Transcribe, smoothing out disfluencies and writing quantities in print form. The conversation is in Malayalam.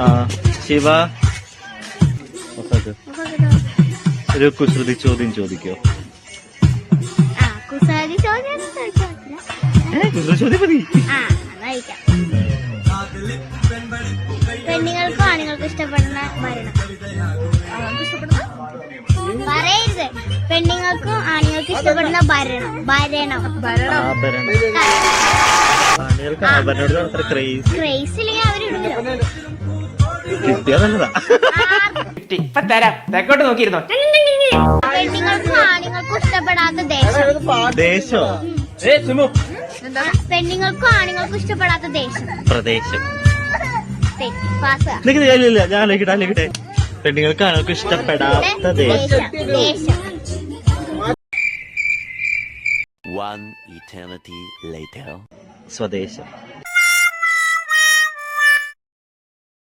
ആ ശിവ ഒരു കുസൃതി ചോദ്യം ചോദിക്കോ? കുസൃതി ചോദ്യം കുസൃതി ചോദ്യം മതി. പെണ്ണുങ്ങൾക്കും ആണുങ്ങൾക്കും ഇഷ്ടപ്പെടുന്ന ഭരണം പറയരുത്. പെണ്ണുങ്ങൾക്കും ആണുങ്ങൾക്കും ഇഷ്ടപ്പെടുന്ന ഭരണം ക്രേസ് ഇല്ലെങ്കിൽ അവരിടുമല്ലോ. ഇപ്പൊ തരാം. തെക്കോട്ട് നോക്കിയിരുന്നോ? പെണ്ണുങ്ങൾക്കും ആണുങ്ങൾക്കും ഇഷ്ടപ്പെടാത്ത ദേശം. പെണ്ണുങ്ങൾക്കും ആണുങ്ങൾക്കും ഇഷ്ടപ്പെടാത്ത പ്രദേശം. പാസ്. ഞാൻ ലേക്കിട്ടെ. പെണ്ണുങ്ങൾക്ക് ആണുങ്ങൾക്ക് ഇഷ്ടപ്പെടാത്ത ദേശം. One eternity later. സ്വദേശം.